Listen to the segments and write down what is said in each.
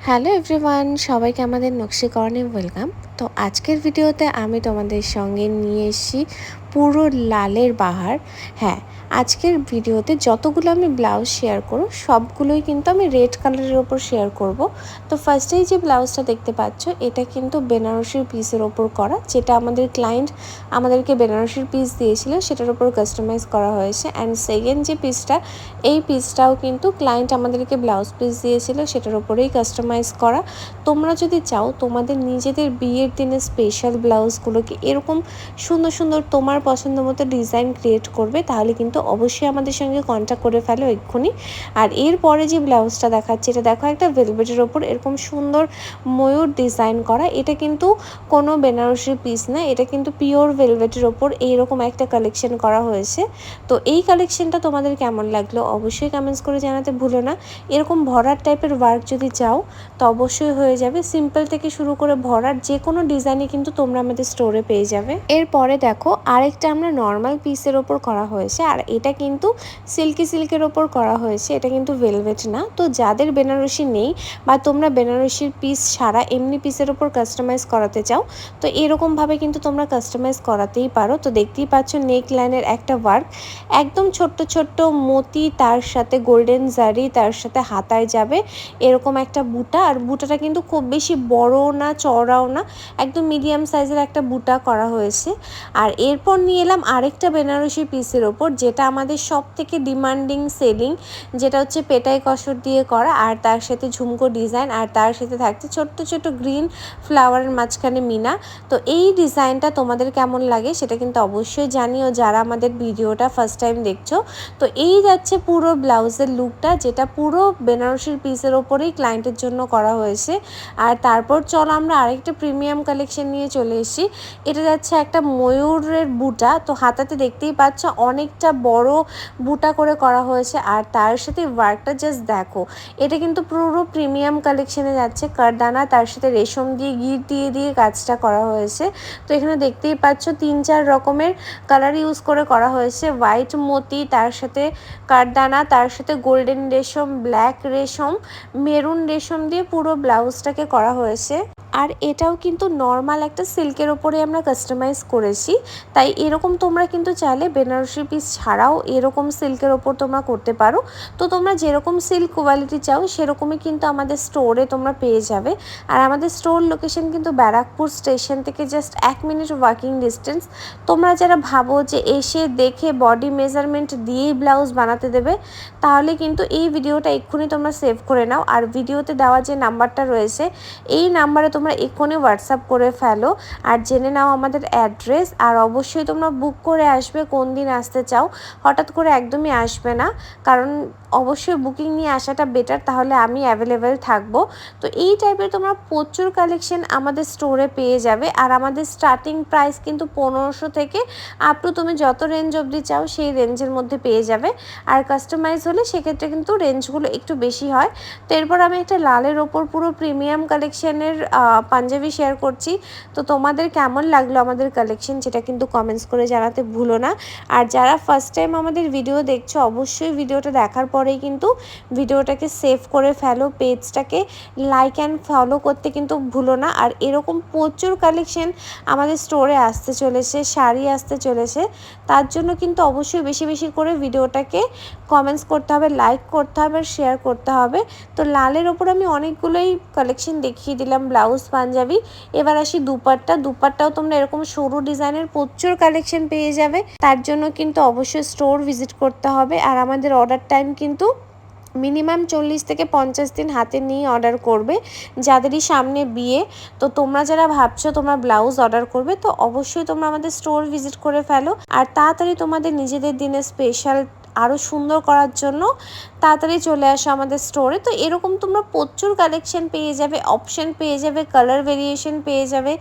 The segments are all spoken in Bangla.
হ্যালো এভরিওয়ান, সবাইকে আমাদের নকশিকরণে ওয়েলকাম। তো আজকের ভিডিওতে আমি তোমাদের সঙ্গে নিয়ে এসেছি পুরো লালের বাহার। হ্যাঁ, আজকের ভিডিওতে যতগুলো আমি ব্লাউজ শেয়ার করব সবগুলোই কিন্তু আমি রেড কালারের ওপর শেয়ার করব। তো ফার্স্টেই যে ব্লাউজটা দেখতে পাচ্ছ এটা কিন্তু বেনারসির পিসের ওপর করা, যেটা আমাদের ক্লায়েন্ট আমাদেরকে বেনারসির পিস দিয়েছিল সেটার ওপর কাস্টমাইজ করা হয়েছে। অ্যান্ড সেকেন্ড যে পিসটা, এই পিসটাও কিন্তু ক্লায়েন্ট আমাদেরকে ব্লাউজ পিস দিয়েছিল সেটার ওপরেই কাস্টমাইজ করা। তোমরা যদি চাও তোমাদের নিজেদের বিয়ের দিনে স্পেশাল ব্লাউজগুলোকে এরকম সুন্দর সুন্দর তোমার পছন্দ মতো ডিজাইন ক্রিয়েট করবে, তাহলে কিন্তু অবশ্যই আমাদের সঙ্গে কন্ট্যাক্ট করে ফেলো এক্ষুনি। আর এরপরে যে ব্লাউজটা দেখাচ্ছে, এটা দেখো একটা ভেলভেটের ওপর এরকম সুন্দর ময়ূর ডিজাইন করা। এটা কিন্তু কোনো বেনারসি পিস না, এটা কিন্তু পিওর ভেলভেটের ওপর এইরকম একটা কালেকশন করা হয়েছে। তো এই কালেকশনটা তোমাদের কেমন লাগলো অবশ্যই কমেন্টস করে জানাতে ভুলো না। এরকম ভরার টাইপের ওয়ার্ক যদি চাও তো অবশ্যই হয়ে যাবে। সিম্পল থেকে শুরু করে ভরার যে কোনো ডিজাইনই কিন্তু তোমরা আমাদের স্টোরে পেয়ে যাবে। এরপরে দেখো আরেকটা আমরা নর্মাল পিসের ওপর করা হয়েছে, আর এটা কিন্তু সিল্কের ওপর করা হয়েছে, এটা কিন্তু ভেলভেট না। তো যাদের বেনারসি নেই বা তোমরা বেনারসির পিস ছাড়া এমনি পিসের ওপর কাস্টমাইজ করাতে চাও, তো এরকমভাবে কিন্তু তোমরা কাস্টমাইজ করাতেই পারো। তো দেখতেই পাচ্ছ নেক লাইনের একটা ওয়ার্ক, একদম ছোট্ট ছোট্ট মতি, তার সাথে গোল্ডেন জারি, তার সাথে হাতায় যাবে এরকম একটা বুটা। আর বুটাটা কিন্তু খুব বেশি বড় না চওড়াও না, একদম মিডিয়াম সাইজের একটা বুটা করা হয়েছে। আর এরপর নিয়ে এলাম আরেকটা বেনারসি পিসের ওপর, যেটা আমাদের সব থেকে ডিমান্ডিং সেলিং, যেটা হচ্ছে পেটাই কসর দিয়ে করা, আর তার সাথে ঝুমকো ডিজাইন, আর তার সাথে থাকছে ছোট্ট ছোট্ট গ্রিন ফ্লাওয়ারের মাঝখানে মিনা। তো এই ডিজাইনটা তোমাদের কেমন লাগে সেটা কিন্তু অবশ্যই জানিও যারা আমাদের ভিডিওটা ফার্স্ট টাইম দেখছো। তো এই যাচ্ছে পুরো ব্লাউজের লুকটা, যেটা পুরো বেনারসির পিসের ওপরেই ক্লায়েন্টের জন্য করা হয়েছে। আর তারপর চলো আমরা আরেকটা প্রিমিয়াম কালেকশন নিয়ে চলে এসেছি। এটা যাচ্ছে একটা ময়ূরের বুটা, তো হাতাতে দেখতেই পাচ্ছ অনেকটা বড় বুটা করে করা হয়েছে। আর তার সাথে ওয়ার্কটা জাস্ট দেখো, এটা কিন্তু পুরো প্রিমিয়াম কালেকশনে যাচ্ছে। কারদানা তার সাথে রেশম দিয়ে গিট দিয়ে কাজটা করা হয়েছে। তো এখানে দেখতেই পাচ্ছ 3-4 রকমের কালার ইউজ করে করা হয়েছে। হোয়াইট মতি, তার সাথে কারদানা, তার সাথে গোল্ডেন রেশম, ব্ল্যাক রেশম, মেরুন রেশম দিয়ে পুরো ব্লাউজটাকে করা হয়েছে। আর এটাও কিন্তু নর্মাল একটা সিল্কের ওপরে আমরা কাস্টমাইজ করেছি। তাই এরকম তোমরা কিন্তু চাইলে বেনারসি পিস ছাড়াও এরকম সিল্কের ওপর তোমরা করতে পারো। তো তোমরা যেরকম সিল্ক কোয়ালিটি চাও সেরকমই কিন্তু আমাদের স্টোরে তোমরা পেয়ে যাবে। আর আমাদের স্টোর লোকেশন কিন্তু ব্যারাকপুর স্টেশন থেকে জাস্ট 1 মিনিট ওয়াকিং ডিস্টেন্স। তোমরা যারা ভাবো যে এসে দেখে বডি মেজারমেন্ট দিয়েই ব্লাউজ বানাতে দেবে, তাহলে কিন্তু এই ভিডিওটা এক্ষুনি তোমরা সেভ করে নাও। আর ভিডিওতে দেওয়া যে নাম্বারটা রয়েছে এই নাম্বারে তোমরা এক্ষুনি হোয়াটসঅ্যাপ করে ফেলো আর জেনে নাও আমাদের অ্যাড্রেস। আর অবশ্যই তোমরা বুক করে আসবে কোন দিন আসতে চাও, হঠাৎ করে একদমই আসবে না, কারণ অবশ্যই বুকিং নিয়ে আসাটা বেটার, তাহলে আমি অ্যাভেলেবেল থাকবো। তো এই টাইপের তোমরা প্রচুর কালেকশন আমাদের স্টোরে পেয়ে যাবে। আর আমাদের স্টার্টিং প্রাইস কিন্তু 1500 থেকে আপ টু তুমি যত রেঞ্জ অবধি চাও সেই রেঞ্জের মধ্যে পেয়ে যাবে। আর কাস্টমাইজ হলে সেক্ষেত্রে কিন্তু রেঞ্জগুলো একটু বেশি হয়। তো এরপর আমি একটা লালের ওপর পুরো প্রিমিয়াম কালেকশানের পাঞ্জাবি শেয়ার করছি। তো তোমাদের কেমন লাগলো আমাদের কালেকশন সেটা কিন্তু কমেন্টস করে জানাতে ভুলো না। আর যারা ফার্স্ট টাইম আমাদের ভিডিও দেখছো অবশ্যই ভিডিওটা দেখার পরেই কিন্তু ভিডিওটাকে সেভ করে ফেলো, পেজটাকে লাইক অ্যান্ড ফলো করতে কিন্তু ভুলো না। আর এরকম প্রচুর কালেকশন আমাদের স্টোরে আসতে চলেছে, শাড়ি আসতে চলেছে, তার জন্য কিন্তু অবশ্যই বেশি বেশি করে ভিডিওটাকে কমেন্টস করতে হবে, লাইক করতে হবে, শেয়ার করতে হবে। তো লালের ওপর আমি অনেকগুলোই কালেকশন দেখিয়ে দিলাম ব্লাউজ পাঞ্জাবি। এবার আসি দুপাট্টাও তোমরা এরকম সরু ডিজাইনের প্রচুর কালেকশন পেয়ে যাবে। তার জন্য কিন্তু অবশ্যই স্টোর ভিজিট করতে হবে। আর আমাদের অর্ডার টাইম কিন্তু মিনিমাম 40 থেকে 50 দিন হাতে নিয়ে অর্ডার করবে যাদেরই সামনে বিয়ে। তো তোমরা যারা ভাবছো তোমরা ব্লাউজ অর্ডার করবে, তো অবশ্যই তোমরা আমাদের স্টোর ভিজিট করে ফেলো। আর তাড়াতাড়ি তোমাদের নিজেদের দিনে স্পেশাল আরও সুন্দর করার জন্য তাড়াতাড়ি চলে আসো আমাদের স্টোরে। তো এরকম তোমরা প্রচুর কালেকশন পেয়ে যাবে, অপশান পেয়ে যাবে, কালার ভেরিয়েশন পেয়ে যাবে।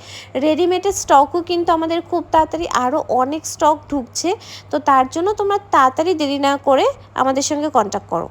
রেডিমেডের স্টকও কিন্তু আমাদের খুব তাড়াতাড়ি আরও অনেক স্টক ঢুকছে। তো তার জন্য তোমরা তাড়াতাড়ি দেরি না করে আমাদের সঙ্গে কন্ট্যাক্ট করো।